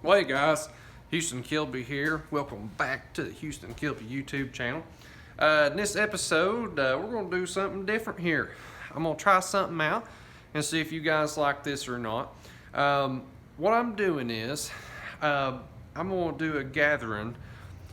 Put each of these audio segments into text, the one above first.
Well, hey guys, Houston Kilby here. Welcome back to the Houston Kilby YouTube channel. In this episode, we're going to do something different here. I'm going to try something out and see if you guys like this or not. What I'm doing is, I'm going to do a gathering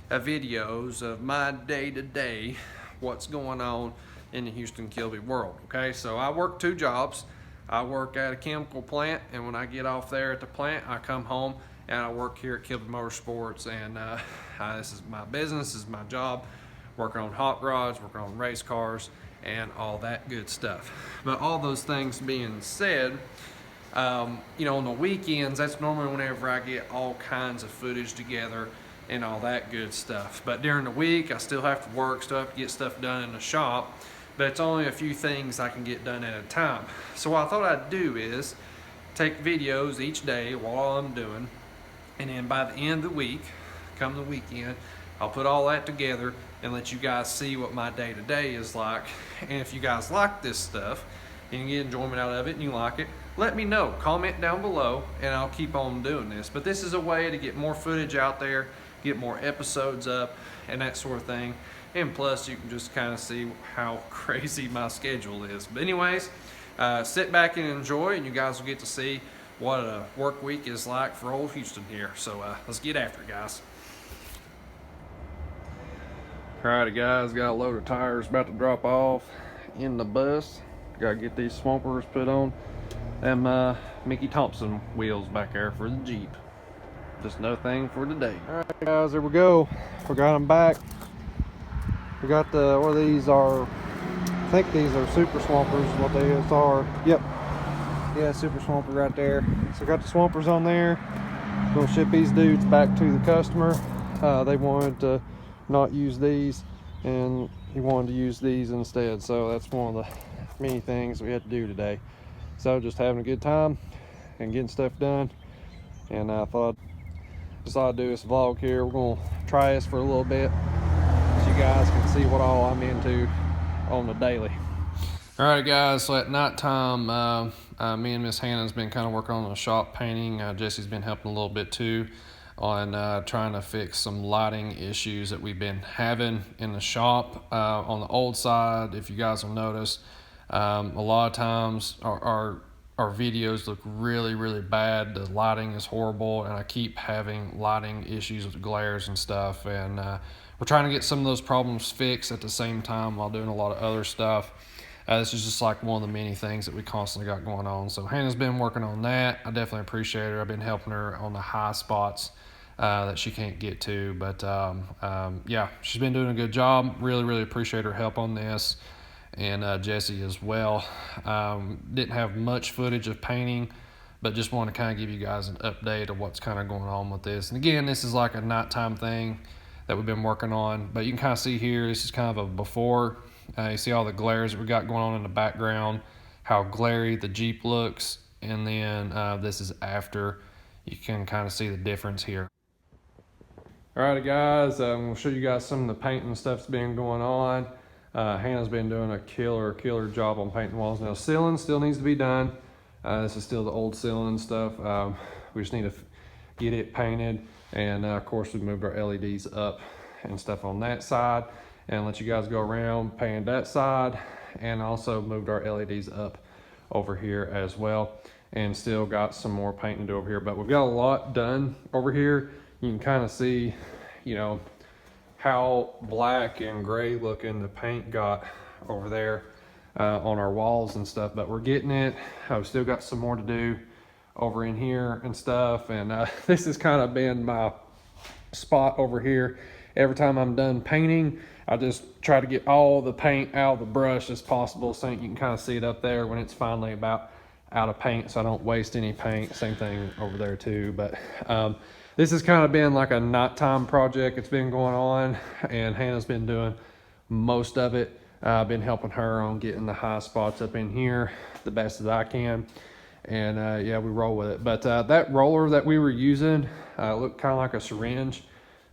of videos of my day-to-day, what's going on in the Houston Kilby world. Okay, so I work two jobs. I work at a chemical plant, and when I get off there at the plant, I come home and I work here at Kilby Motorsports, and this is my business, this is my job, working on hot rods, working on race cars, and all that good stuff. But all those things being said, on the weekends, that's normally whenever I get all kinds of footage together and all that good stuff. But during the week, I still have to work, still have to get stuff done in the shop, but it's only a few things I can get done at a time. So what I thought I'd do is take videos each day while I'm doing, and then by the end of the week, come the weekend, I'll put all that together and let you guys see what my day-to-day is like. And if you guys like this stuff and you get enjoyment out of it and you like it, let me know. Comment down below and I'll keep on doing this. But this is a way to get more footage out there, get more episodes up and that sort of thing. And plus you can just kind of see how crazy my schedule is. But anyways, sit back and enjoy, and you guys will get to see what a work week is like for old Houston here. So let's get after it, guys. Alrighty guys, got a load of tires about to drop off in the bus. Gotta get these swampers put on them Mickey Thompson wheels back there for the Jeep. Just no thing for today. Alright guys, there we go. We got them back. We got what these are, I think these are super swampers, what they are. Yep. Yeah, super swamper right there. So got the swampers on there. Gonna ship these dudes back to the customer. They wanted to not use these, and he wanted to use these instead. So that's one of the many things we had to do today. So just having a good time and getting stuff done. And I thought I'd do this vlog here. We're gonna try this for a little bit, so you guys can see what all I'm into on the daily. All right guys, so at nighttime, me and Miss Hannah's been kind of working on the shop painting. Jesse's been helping a little bit too on trying to fix some lighting issues that we've been having in the shop. On the old side, if you guys will notice, a lot of times our videos look really bad. The lighting is horrible, and I keep having lighting issues with glares and stuff, and we're trying to get some of those problems fixed at the same time while doing a lot of other stuff. This is just like one of the many things that we constantly got going on. So Hannah's been working on that. I definitely appreciate her. I've been helping her on the high spots that she can't get to. But yeah, she's been doing a good job. Really appreciate her help on this. And Jesse as well. Didn't have much footage of painting, but just want to kind of give you guys an update of what's kind of going on with this. And again, this is like a nighttime thing that we've been working on. But you can kind of see here, this is kind of a before. You see all the glares that we got going on in the background, how glary the Jeep looks, and then this is after. You can kind of see the difference here. Alrighty guys, I'm going to show you guys some of the painting stuff that's been going on. Hannah's been doing a killer job on painting walls. Now ceiling still needs to be done. This is still the old ceiling stuff. We just need to get it painted, and of course we moved our LEDs up and stuff on that side, and let you guys go around painting that side, and also moved our LEDs up over here as well, and still got some more painting to do over here. But we've got a lot done over here. You can kind of see, how black and gray looking the paint got over there on our walls and stuff, but we're getting it. I've still got some more to do over in here and stuff, and this has kind of been my spot over here. Every time I'm done painting, I just try to get all the paint out of the brush as possible, so you can kind of see it up there when it's finally about out of paint, so I don't waste any paint. Same thing over there too. But this has kind of been like a nighttime project. It's been going on, and Hannah's been doing most of it. I've been helping her on getting the high spots up in here the best as I can, and yeah, we roll with it. But that roller that we were using looked kind of like a syringe.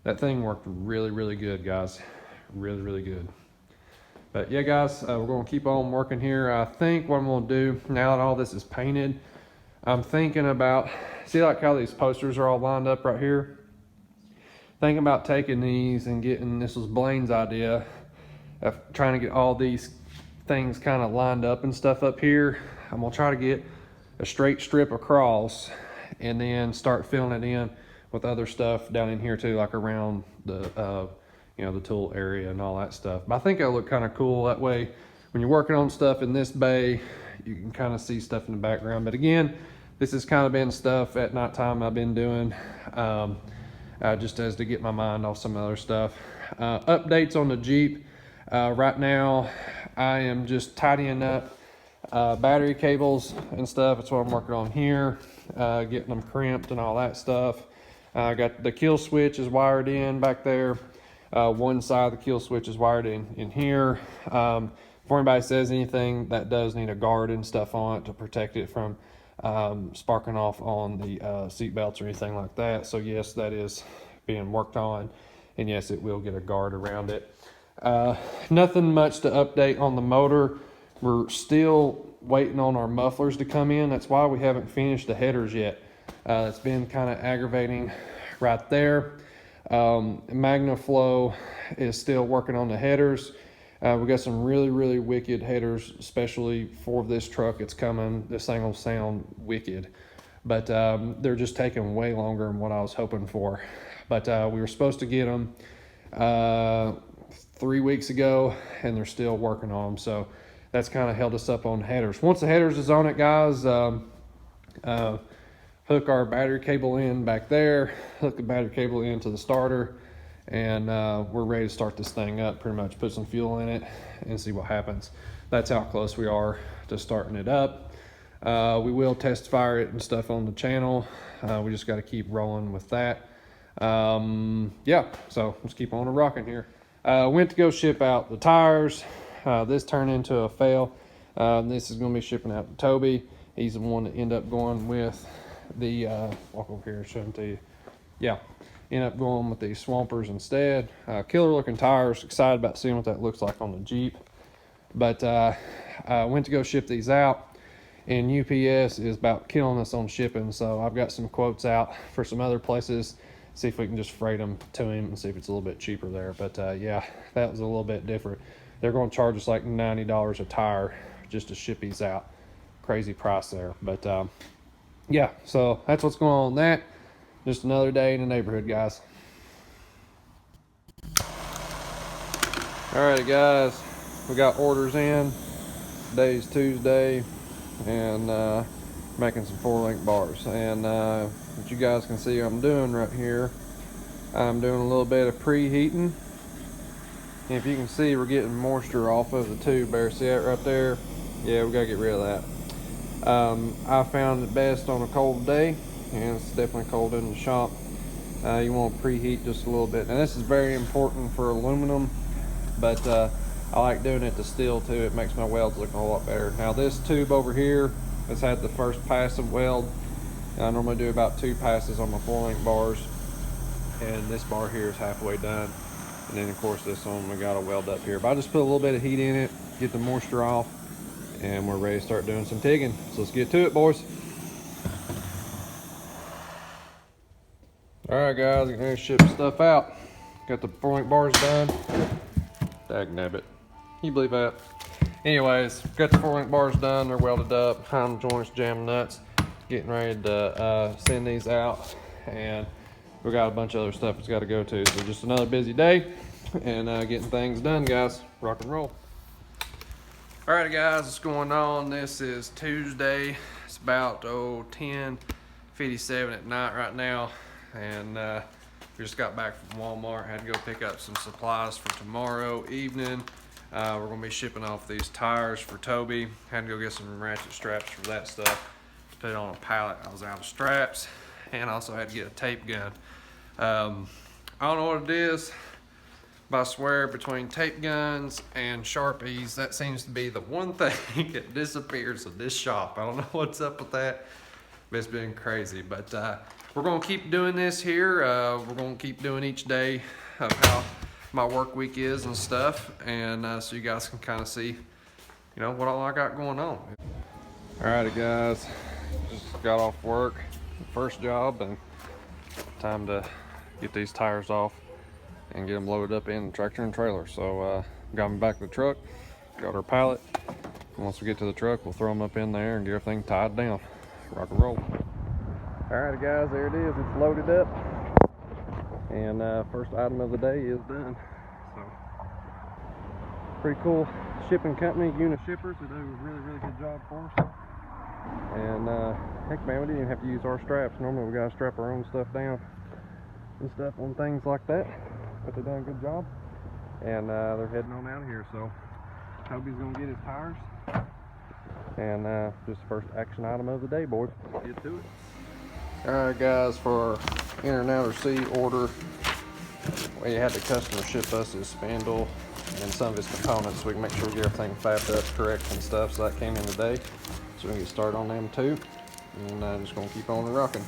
That thing worked really good, guys. Really good. But yeah, guys, we're going to keep on working here. I think what I'm going to do now that all this is painted, I'm thinking about, see like how these posters are all lined up right here? Thinking about taking these and getting, this was Blaine's idea, of trying to get all these things kind of lined up and stuff up here. I'm gonna try to get a straight strip across and then start filling it in with other stuff down in here too, like around the the tool area and all that stuff. But I think it'll look kind of cool that way. When you're working on stuff in this bay, you can kind of see stuff in the background. But again, this has kind of been stuff at nighttime I've been doing, just as to get my mind off some other stuff. Updates on the Jeep. Right now, I am just tidying up battery cables and stuff. That's what I'm working on here, getting them crimped and all that stuff. I got the kill switch is wired in back there. One side of the kill switch is wired in here. Before anybody says anything, that does need a guard and stuff on it to protect it from sparking off on the seat belts or anything like that. So yes, that is being worked on, and yes, it will get a guard around it. Nothing much to update on the motor. We're still waiting on our mufflers to come in. That's why we haven't finished the headers yet. It's been kind of aggravating right there. MagnaFlow is still working on the headers. We got some really wicked headers, especially for this truck. It's coming. This thing will sound wicked, but they're just taking way longer than what I was hoping for. But we were supposed to get them 3 weeks ago, and they're still working on them. So that's kind of held us up on headers. Once the headers is on it, guys, hook our battery cable in back there, hook the battery cable into the starter, and we're ready to start this thing up. Pretty much put some fuel in it and see what happens. That's how close we are to starting it up. We will test fire it and stuff on the channel. We just got to keep rolling with that. Yeah, so let's keep on rocking here. Went to go ship out the tires. This turned into a fail. This is going to be shipping out to Toby. He's the one that ended up going with the walk over here and show them to you. Yeah, end up going with these Swampers instead. Killer looking tires. Excited about seeing what that looks like on the Jeep. But went to go ship these out, and UPS is about killing us on shipping. So I've got some quotes out for some other places. See if we can just freight them to him and see if it's a little bit cheaper there. But yeah, that was a little bit different. They're going to charge us like $90 a tire just to ship these out. Crazy price there. But yeah, so that's what's going on with that. Just another day in the neighborhood, guys. Alright guys, we got orders in. Today's Tuesday, and making some 4-link bars. And what you guys can see I'm doing right here, I'm doing a little bit of preheating. And if you can see, we're getting moisture off of the tube there. See that right there? Yeah, we gotta get rid of that. I found it best on a cold day, and it's definitely cold in the shop. You want to preheat just a little bit. Now this is very important for aluminum, but I like doing it to steel too. It makes my welds look a whole lot better. Now this tube over here has had the first pass of weld. I normally do about 2 passes on my 4-link bars, and this bar here is halfway done. And then of course this one we got a weld up here. But I just put a little bit of heat in it, get the moisture off, and we're ready to start doing some TIGging. So let's get to it, boys. All right, guys, I'm gonna ship stuff out. Got the 4-link bars done. Dagnabbit. Can you believe that? Anyways, got the 4-link bars done. They're welded up. Heim joints, jam nuts. Getting ready to send these out. And we got a bunch of other stuff that's got to go to. So just another busy day and getting things done, guys. Rock and roll. All right, guys, what's going on? This is Tuesday. It's about 10:57 at night right now, and we just got back from Walmart. Had to go pick up some supplies for tomorrow evening. We're gonna be shipping off these tires for Toby. Had to go get some ratchet straps for that stuff to put it on a pallet. I was out of straps, and also had to get a tape gun. I don't know what it is, but I swear between tape guns and Sharpies, that seems to be the one thing that disappears in this shop. I don't know what's up with that, but it's been crazy. But we're gonna keep doing this here. We're gonna keep doing each day of how my work week is and stuff, and so you guys can kind of see, you know, what all I got going on. All right, guys, just got off work, first job, and time to get these tires off and get them loaded up in the tractor and trailer. So got them back to the truck, got our pallet. Once we get to the truck, we'll throw them up in there and get everything tied down. Rock and roll. Alright guys, there it is. It's loaded up. And first item of the day is done. So, pretty cool shipping company, Unishippers. They do a really good job for us. And heck man, we didn't even have to use our straps. Normally we gotta strap our own stuff down and stuff on things like that. But they've done a good job. And they're heading on out of here. So Toby's gonna get his tires. And just the first action item of the day, boys. Let's get to it. Alright guys, for our inner and outer C order, we had the customer ship us his spindle and some of his components so we can make sure we get everything fabbed up correct and stuff. So that came in today. So we can get started on them too. And I'm just gonna keep on rocking.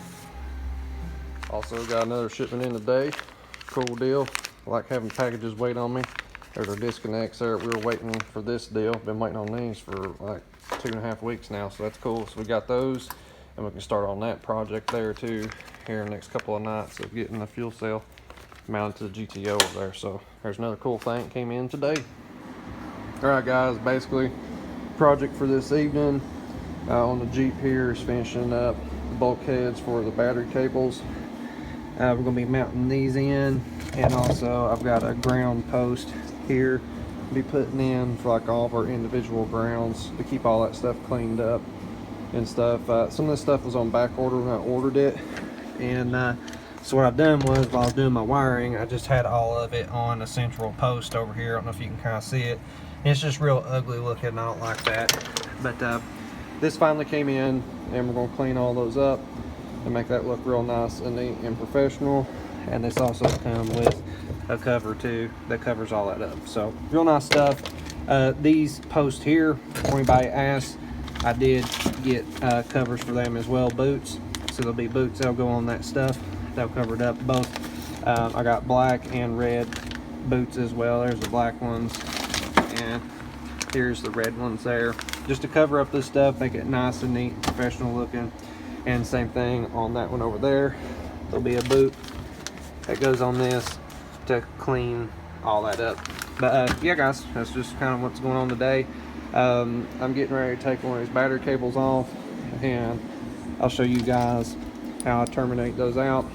Also got another shipment in today. Cool deal. I like having packages wait on me. There's our disconnects there. We were waiting for this deal. Been waiting on these for like 2.5 weeks now, so that's cool. So we got those, and we can start on that project there too here in the next couple of nights of getting the fuel cell mounted to the GTO over there. So there's another cool thing that came in today. All right guys, basically project for this evening on the Jeep here is finishing up the bulkheads for the battery cables. We're gonna be mounting these in, and also I've got a ground post here to be putting in for like all of our individual grounds to keep all that stuff cleaned up and stuff. Some of this stuff was on back order when I ordered it, and so what I've done was while I was doing my wiring, I just had all of it on a central post over here. I don't know if you can kind of see it. And it's just real ugly looking. I don't like that, but this finally came in, and we're going to clean all those up and make that look real nice and neat and professional. And this also comes with a cover too that covers all that up. So real nice stuff. These posts here, before anybody asks, I did get covers for them as well, boots. So there'll be boots that'll go on that stuff. They'll cover it up both. I got black and red boots as well. There's the black ones, and here's the red ones there. Just to cover up this stuff, make it nice and neat, professional looking. And same thing on that one over there. There'll be a boot that goes on this to clean all that up. But yeah guys, that's just kind of what's going on today. I'm getting ready to take one of these battery cables off, and I'll show you guys how I terminate those out,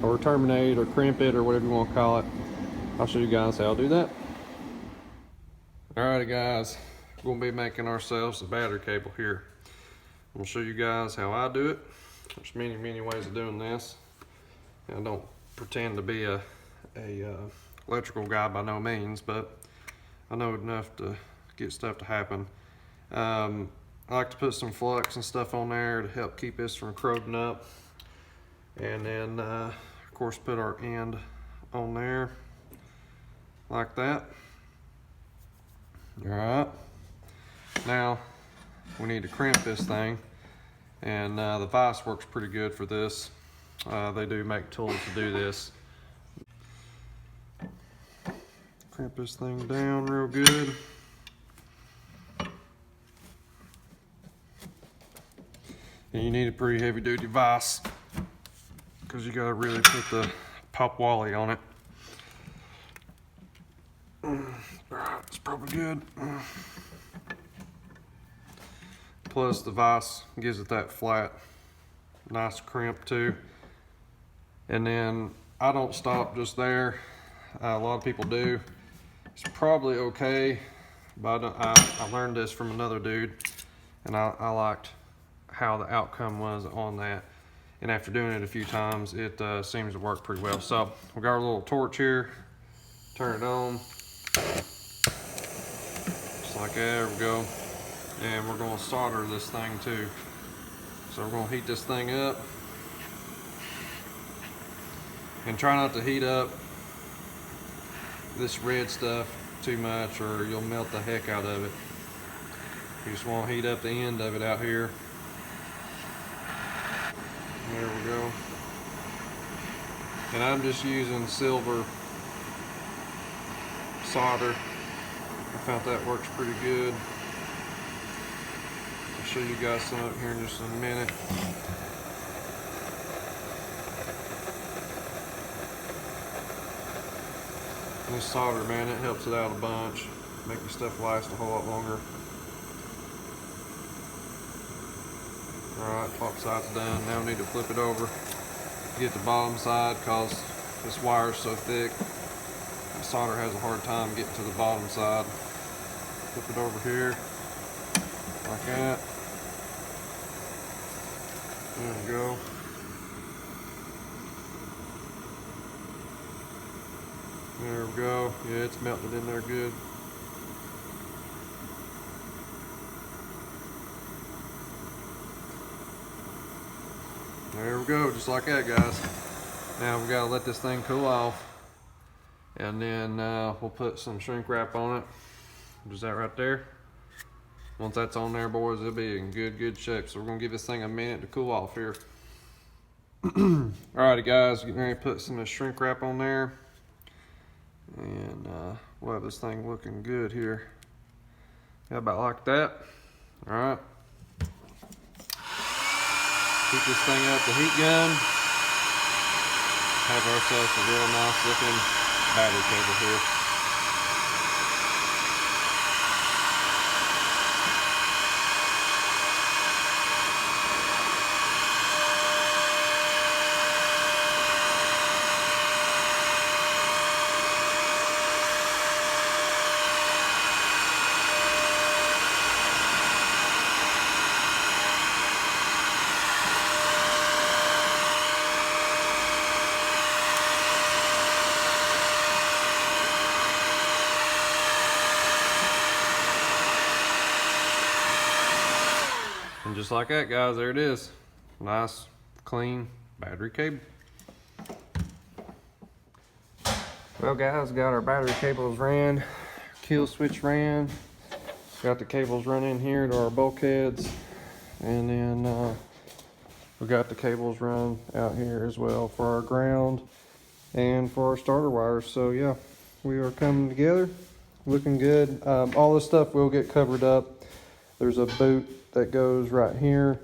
or terminate or crimp it, or whatever you want to call it. I'll show you guys how I'll do that. Alrighty guys, we're going to be making ourselves a battery cable here. I'm going to show you guys how I do it. There's many ways of doing this. I don't pretend to be a electrical guy by no means, but I know enough to get stuff to happen. I like to put some flux and stuff on there to help keep this from corroding up. And then, of course, put our end on there like that. All right. Now, we need to crimp this thing, and the vise works pretty good for this. They do make tools to do this. Crimp this thing down real good. And you need a pretty heavy duty vise, because you gotta really put the pop wally on it. Alright, it's probably good. Plus the vise gives it that flat, nice crimp too. And then I don't stop just there. A lot of people do. It's probably okay, but I learned this from another dude, and I liked how the outcome was on that. And after doing it a few times, it seems to work pretty well. So we got our little torch here. Turn it on. Just like that, there we go. And we're gonna solder this thing too. So we're gonna heat this thing up. And try not to heat up this red stuff too much, or you'll melt the heck out of it. You just wanna heat up the end of it out here. There we go. And I'm just using silver solder. I found that works pretty good. show you guys some of it here in just a minute. This solder, man, it helps it out a bunch. Make your stuff last a whole lot longer. Alright, top side's done. Now we need to flip it over. Get the bottom side because this wire is so thick. The solder has a hard time getting to the bottom side. Flip it over here. Like that. There we go. There we go. Yeah, it's melted in there good. There we go, just like that, guys. Now we gotta let this thing cool off, and then we'll put some shrink wrap on it. Just that right there. Once that's on there, boys, it'll be in good shape. So we're gonna give this thing a minute to cool off here. Alrighty, guys, getting ready to put some of the shrink wrap on there, and we'll have this thing looking good here. Yeah, about like that. All right. Keep this thing up the heat gun. Have ourselves a real nice looking battery cable here. And just like that, guys, there it is. Nice, clean battery cable. Well, guys, got our battery cables ran, kill switch ran, got the cables running here to our bulkheads, and then we got the cables run out here as well for our ground and for our starter wires. So yeah, we are coming together, looking good. All this stuff will get covered up. There's a boot that goes right here.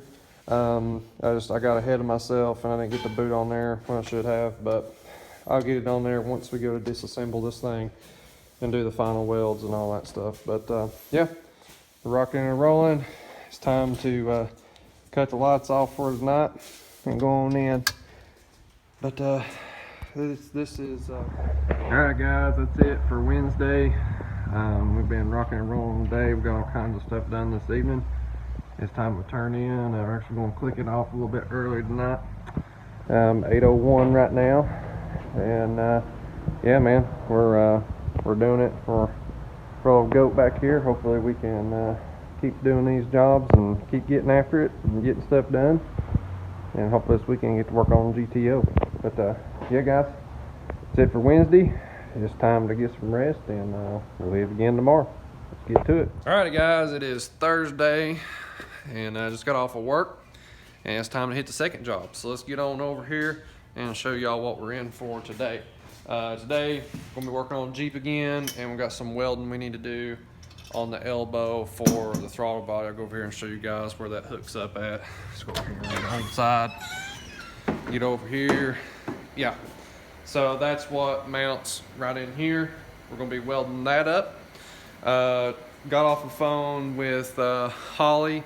I got ahead of myself and I didn't get the boot on there when I should have, but I'll get it on there once we go to disassemble this thing and do the final welds and all that stuff. But yeah, we're rocking and rolling. It's time to cut the lights off for tonight and go on in. But this is all right, guys, that's it for Wednesday. We've been rocking and rolling today. We've got all kinds of stuff done this evening. It's time to turn in. We're actually going to click it off a little bit earlier tonight. 8:01 right now, and yeah, man, we're doing it for old goat back here. Hopefully we can keep doing these jobs and keep getting after it and getting stuff done, and hopefully this weekend get to work on GTO. But yeah, guys, that's it for Wednesday. It's time to get some rest, and we'll leave again tomorrow. Let's get to it. Alrighty, guys, it is Thursday, and I just got off of work, and it's time to hit the second job. So let's get on over here and show y'all what we're in for today. Today, we're gonna be working on Jeep again, and we got some welding we need to do on the elbow for the throttle body. I'll go over here and show you guys where that hooks up at. Let's go over here on the side. Get over here. Yeah. So that's what mounts right in here. We're gonna be welding that up. Got off the phone with Holly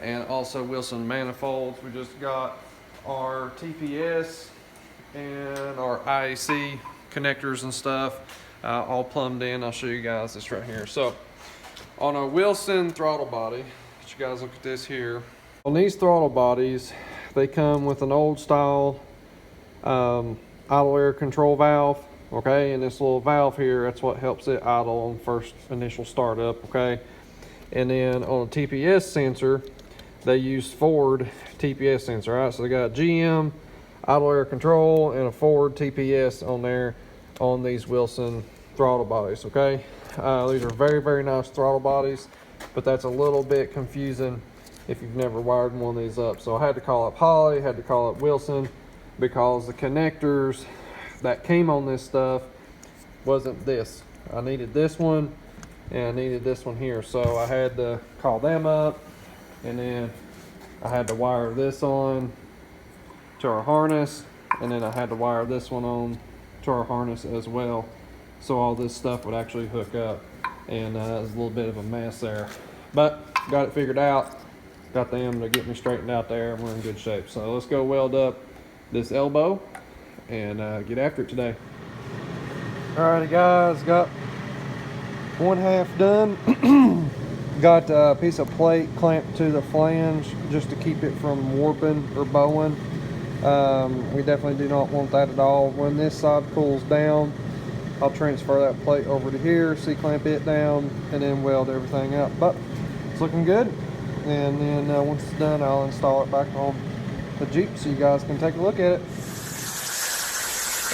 and also Wilson Manifolds. We just got our TPS and our IAC connectors and stuff all plumbed in. I'll show you guys this right here. So on a Wilson throttle body, let you guys look at this here. On these throttle bodies, they come with an old style idle air control valve, okay, and this little valve here, that's what helps it idle on first initial startup, okay. And then on a TPS sensor, they use Ford TPS sensor, all right. So they got GM idle air control and a Ford TPS on there on these Wilson throttle bodies, okay. These are very nice throttle bodies, but that's a little bit confusing if you've never wired one of these up. So I had to call up Holly, had to call up Wilson, because the connectors that came on this stuff wasn't this. I needed this one and I needed this one here. So I had to call them up and then I had to wire this on to our harness, and then I had to wire this one on to our harness as well, so all this stuff would actually hook up. And it was a little bit of a mess there, but got it figured out. Got them to get me straightened out there, and we're in good shape. So let's go weld up this elbow and get after it today. Alrighty guys, got one half done. Got a piece of plate clamped to the flange just to keep it from warping or bowing. We definitely do not want that at all. When this side pulls down, I'll transfer that plate over to here, C-clamp it down, and then weld everything up. But it's looking good. And then once it's done, I'll install it back on the Jeep so you guys can take a look at it.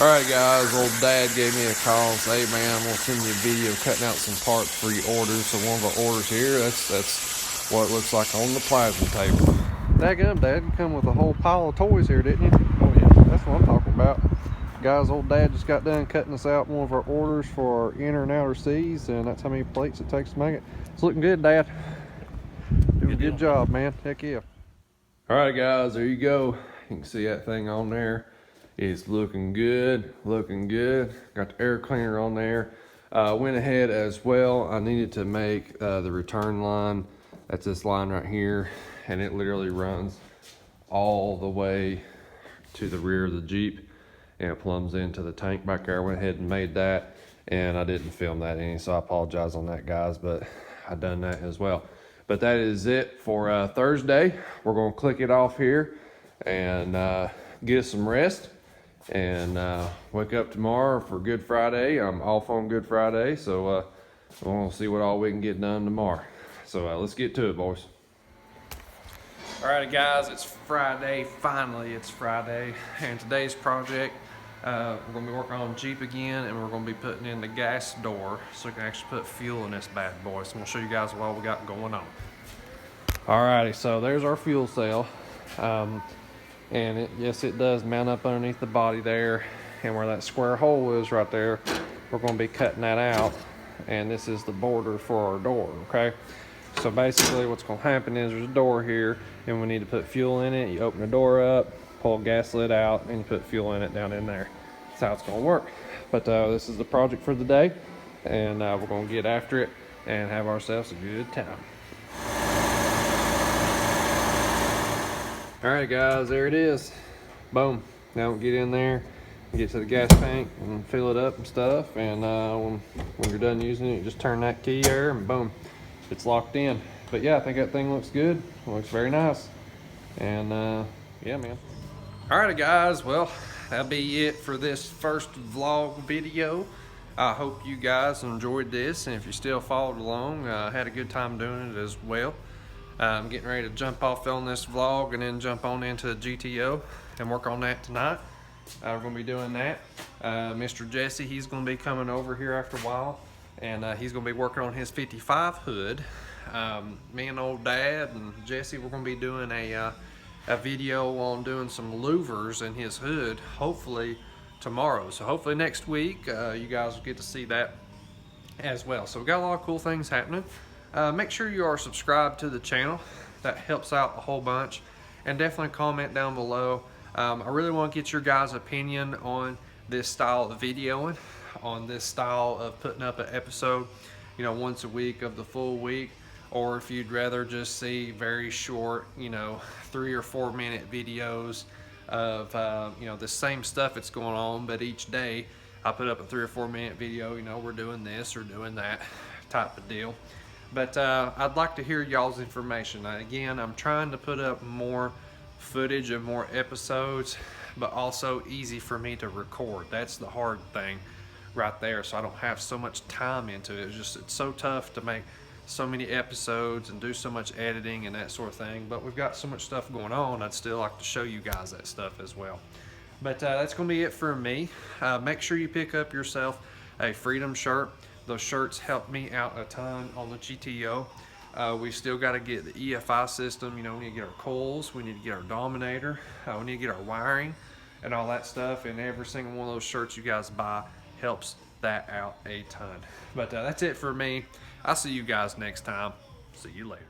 Alright guys, old dad gave me a call and said, hey man, I'm going to send you a video cutting out some parts for your orders. So one of our orders here, that's what it looks like on the plasma table. Daggum, Dad, you come with a whole pile of toys here, didn't you? Oh yeah, that's what I'm talking about. Guys, old dad just got done cutting us out one of our orders for our inner and outer seas, and that's how many plates it takes to make it. It's looking good, Dad. Doing a good job, man. Heck yeah. Alright guys, there you go. You can see that thing on there. It's looking good, looking good. Got the air cleaner on there. Went ahead as well. I needed to make the return line. That's this line right here, and it literally runs all the way to the rear of the Jeep, and it plumbs into the tank back there. I went ahead and made that, and I didn't film that any, so I apologize on that, guys, but I done that as well. But that is it for Thursday. We're gonna click it off here and get us some rest, and wake up tomorrow for Good Friday. I'm off on Good Friday, so we're gonna see what all we can get done tomorrow. So let's get to it, boys. Alrighty guys, it's Friday. Finally, it's Friday, and today's project, we're gonna be working on Jeep again, and we're gonna be putting in the gas door so we can actually put fuel in this bad boy. So I'm gonna show you guys what we got going on. Alrighty, so there's our fuel cell. And yes, it does mount up underneath the body there, and where that square hole is right there, we're going to be cutting that out, and this is the border for our door. Okay, so basically what's going to happen is there's a door here, and we need to put fuel in it. You open the door up, pull a gas lid out, and you put fuel in it down in there. That's how it's going to work. But this is the project for the day, and we're going to get after it and have ourselves a good time. Alright guys, there it is. Boom. Now we'll get in there, get to the gas tank and fill it up and stuff, and when you're done using it, just turn that key there and boom, it's locked in. But yeah, I think that thing looks good. It looks very nice. And yeah, man. Alright guys, well, that'll be it for this first vlog video. I hope you guys enjoyed this, and if you still followed along, had a good time doing it as well. I'm getting ready to jump off on this vlog and then jump on into the GTO and work on that tonight. We're going to be doing that. Mr. Jesse, he's going to be coming over here after a while, and he's going to be working on his 55 hood. Me and old dad and Jesse, we're going to be doing a video on doing some louvers in his hood, hopefully tomorrow. So hopefully next week you guys will get to see that as well. So we got a lot of cool things happening. Make sure you are subscribed to the channel. That helps out a whole bunch. And definitely comment down below. I really want to get your guys' opinion on this style of videoing, on this style of putting up an episode, you know, once a week of the full week, or if you'd rather just see very short, you know, 3 or 4 minute videos of you know, the same stuff that's going on, but each day I put up a 3 or 4 minute video, you know, we're doing this or doing that type of deal. But I'd like to hear y'all's information. Again, I'm trying to put up more footage and more episodes, but also easy for me to record. That's the hard thing right there, so I don't have so much time into it. It's so tough to make so many episodes and do so much editing and that sort of thing, but we've got so much stuff going on, I'd still like to show you guys that stuff as well. But that's going to be it for me. Make sure you pick up yourself a Freedom shirt. Those shirts help me out a ton on the GTO. We still got to get the EFI system. You know, we need to get our coils, we need to get our Dominator, we need to get our wiring and all that stuff, and every single one of those shirts you guys buy helps that out a ton. But that's it for me. I'll see you guys next time. See you later.